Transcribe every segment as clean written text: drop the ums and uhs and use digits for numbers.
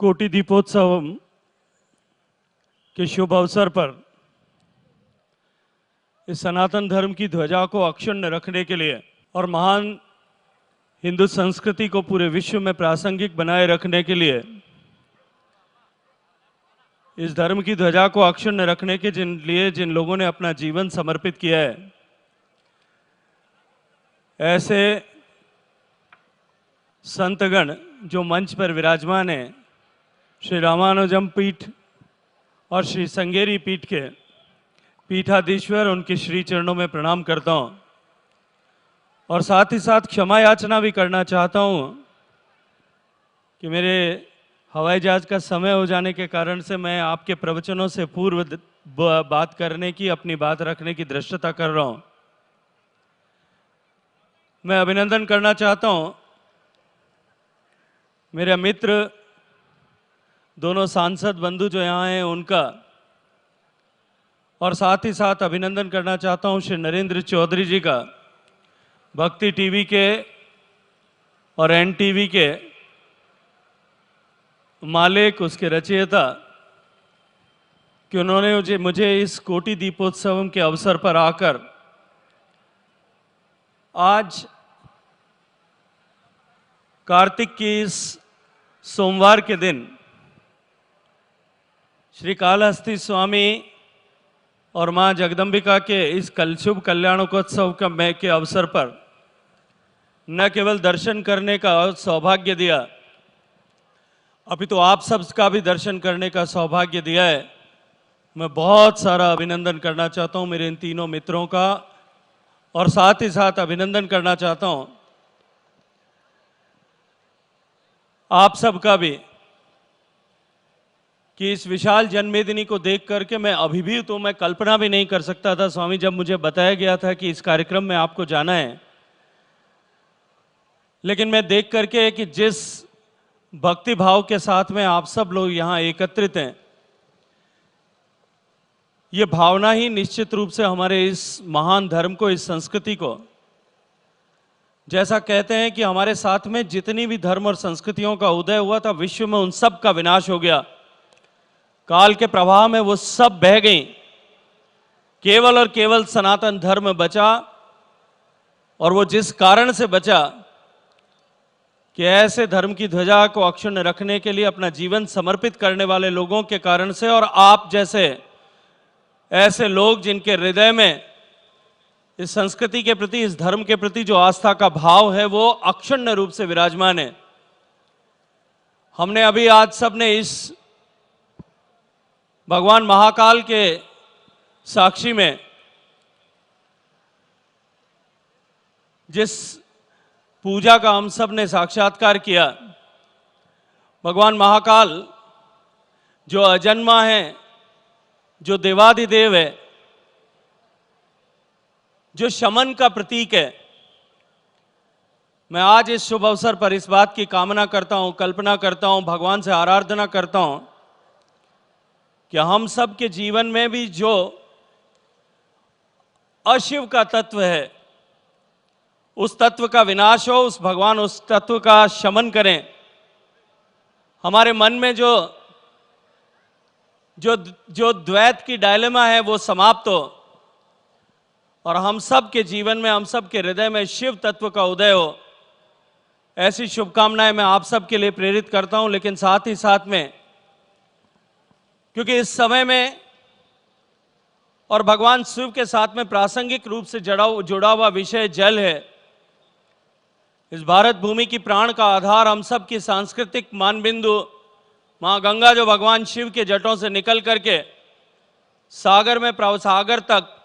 कोटि दीपोत्सव के शुभ अवसर पर इस सनातन धर्म की ध्वजा को अक्षुण्ण रखने के लिए और महान हिंदू संस्कृति को पूरे विश्व में प्रासंगिक बनाए रखने के लिए इस धर्म की ध्वजा को अक्षुण्ण रखने के जिन लोगों ने अपना जीवन समर्पित किया है, ऐसे संतगण जो मंच पर विराजमान हैं, श्री रामानुजम पीठ और श्री संगेरी पीठ के पीठाधीश्वर, उनके श्री चरणों में प्रणाम करता हूं और साथ ही साथ क्षमा याचना भी करना चाहता हूं कि मेरे हवाई जहाज का समय हो जाने के कारण से मैं आपके प्रवचनों से पूर्व बात करने की, अपनी बात रखने की धृष्टता कर रहा हूं। मैं अभिनंदन करना चाहता हूं मेरे मित्र, दोनों सांसद बंधु जो यहाँ हैं उनका, और साथ ही साथ अभिनंदन करना चाहता हूं श्री नरेंद्र चौधरी जी का, भक्ति टीवी के और एनटीवी के मालिक, उसके रचयिता, कि उन्होंने मुझे इस कोटि दीपोत्सव के अवसर पर आकर आज कार्तिक की इस सोमवार के दिन श्री कालहस्ती स्वामी और मां जगदंबिका के इस शुभ कल्याणकोत्सव के अवसर पर न केवल दर्शन करने का सौभाग्य दिया, अपितु आप सबका भी दर्शन करने का सौभाग्य दिया है। मैं बहुत सारा अभिनंदन करना चाहता हूं मेरे इन तीनों मित्रों का, और साथ ही साथ अभिनंदन करना चाहता हूं आप सबका भी कि इस विशाल जन्मदिनी को देख करके मैं अभिभूत हूं। मैं कल्पना भी नहीं कर सकता था स्वामी, जब मुझे बताया गया था कि इस कार्यक्रम में आपको जाना है, लेकिन मैं देख करके कि जिस भक्ति भाव के साथ में आप सब लोग यहाँ एकत्रित हैं, ये भावना ही निश्चित रूप से हमारे इस महान धर्म को, इस संस्कृति को, जैसा कहते हैं कि हमारे साथ में जितनी भी धर्म और संस्कृतियों का उदय हुआ था, विश्व में उन सब का विनाश हो गया। काल के प्रवाह में वो सब बह गई, केवल और केवल सनातन धर्म बचा। और वो जिस कारण से बचा कि ऐसे धर्म की ध्वजा को अक्षुण्ण रखने के लिए अपना जीवन समर्पित करने वाले लोगों के कारण से, और आप जैसे ऐसे लोग जिनके हृदय में इस संस्कृति के प्रति, इस धर्म के प्रति जो आस्था का भाव है, वो अक्षुण्ण रूप से विराजमान है। हमने अभी आज सबने इस भगवान महाकाल के साक्षी में जिस पूजा का हम सब ने साक्षात्कार किया, भगवान महाकाल जो अजन्मा है, जो देवाधिदेव है, जो शमन का प्रतीक है, मैं आज इस शुभ अवसर पर इस बात की कामना करता हूं, कल्पना करता हूं, भगवान से आराधना करता हूं कि हम सब के जीवन में भी जो अशिव का तत्व है, उस तत्व का विनाश हो, उस भगवान उस तत्व का शमन करें। हमारे मन में जो द्वैत की डायलेमा है वो समाप्त हो, और हम सब के जीवन में, हम सब के हृदय में शिव तत्व का उदय हो। ऐसी शुभकामनाएं मैं आप सब के लिए प्रेरित करता हूं। लेकिन साथ ही साथ में, क्योंकि इस समय में और भगवान शिव के साथ में प्रासंगिक रूप से जुड़ा हुआ विषय जल है। इस भारत भूमि की प्राण का आधार, हम सब की सांस्कृतिक मानबिंदु मां गंगा, जो भगवान शिव के जटों से निकल करके सागर में, सागर तक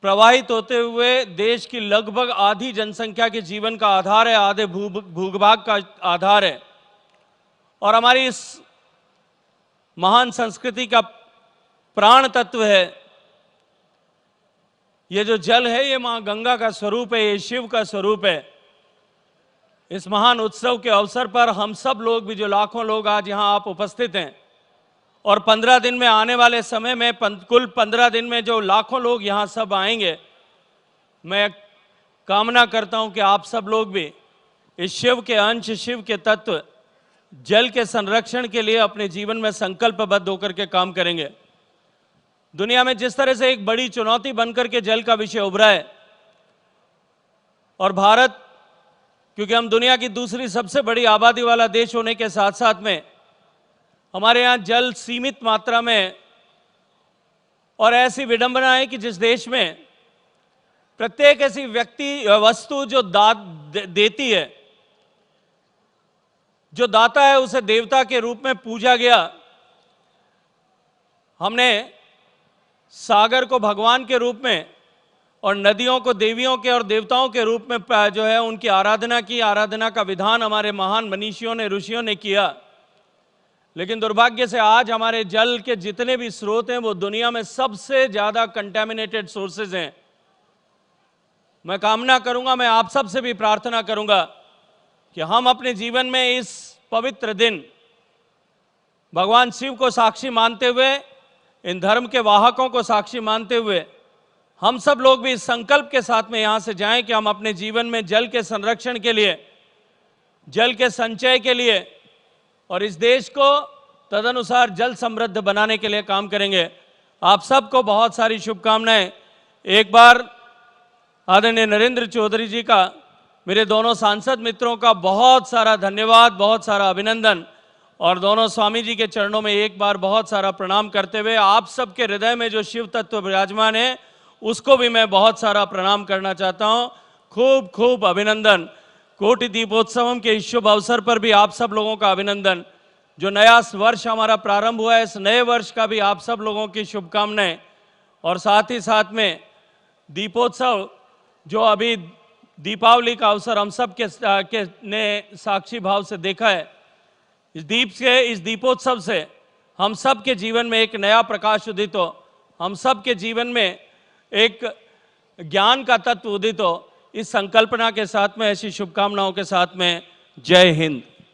प्रवाहित होते हुए देश की लगभग आधी जनसंख्या के जीवन का आधार है, आधे भूभाग का आधार है। और हमारी इस महान संस्कृति का प्राण तत्व है ये जो जल है, ये मां गंगा का स्वरूप है, ये शिव का स्वरूप है। इस महान उत्सव के अवसर पर हम सब लोग भी, जो लाखों लोग आज यहाँ आप उपस्थित हैं, और 15 दिन में, आने वाले समय में कुल 15 दिन में जो लाखों लोग यहाँ सब आएंगे, मैं कामना करता हूँ कि आप सब लोग भी इस शिव के अंश, शिव के तत्व जल के संरक्षण के लिए अपने जीवन में संकल्पबद्ध होकर के काम करेंगे। दुनिया में जिस तरह से एक बड़ी चुनौती बनकर के जल का विषय उभरा है, और भारत, क्योंकि हम दुनिया की दूसरी सबसे बड़ी आबादी वाला देश होने के साथ साथ में हमारे यहाँ जल सीमित मात्रा में, और ऐसी विडंबना है कि जिस देश में प्रत्येक ऐसी व्यक्ति वस्तु जो देती है, जो दाता है, उसे देवता के रूप में पूजा गया। हमने सागर को भगवान के रूप में और नदियों को देवियों के और देवताओं के रूप में जो है उनकी आराधना की। आराधना का विधान हमारे महान मनीषियों ने, ऋषियों ने किया। लेकिन दुर्भाग्य से आज हमारे जल के जितने भी स्रोत हैं वो दुनिया में सबसे ज्यादा कंटेमिनेटेड सोर्सेज हैं। मैं कामना करूंगा, मैं आप सब से भी प्रार्थना करूंगा कि हम अपने जीवन में इस पवित्र दिन भगवान शिव को साक्षी मानते हुए, इन धर्म के वाहकों को साक्षी मानते हुए, हम सब लोग भी इस संकल्प के साथ में यहां से जाएं कि हम अपने जीवन में जल के संरक्षण के लिए, जल के संचय के लिए और इस देश को तदनुसार जल समृद्ध बनाने के लिए काम करेंगे। आप सबको बहुत सारी शुभकामनाएं। एक बार आदरणीय नरेंद्र चौधरी जी का, मेरे दोनों सांसद मित्रों का बहुत सारा धन्यवाद, बहुत सारा अभिनंदन, और दोनों स्वामी जी के चरणों में एक बार बहुत सारा प्रणाम करते हुए आप सबके हृदय में जो शिव तत्व विराजमान है उसको भी मैं बहुत सारा प्रणाम करना चाहता हूं। खूब खूब अभिनंदन। कोटि दीपोत्सवम के इस शुभ अवसर पर भी आप सब लोगों का अभिनंदन। जो नया वर्ष हमारा प्रारंभ हुआ है, इस नए वर्ष का भी आप सब लोगों की शुभकामनाएं। और साथ ही साथ में दीपोत्सव, जो अभी दीपावली का अवसर हम सब के ने साक्षी भाव से देखा है, इस दीपोत्सव से हम सब के जीवन में एक नया प्रकाश उदित हो, हम सब के जीवन में एक ज्ञान का तत्व उदित हो। इस संकल्पना के साथ में, ऐसी शुभकामनाओं के साथ में, जय हिंद।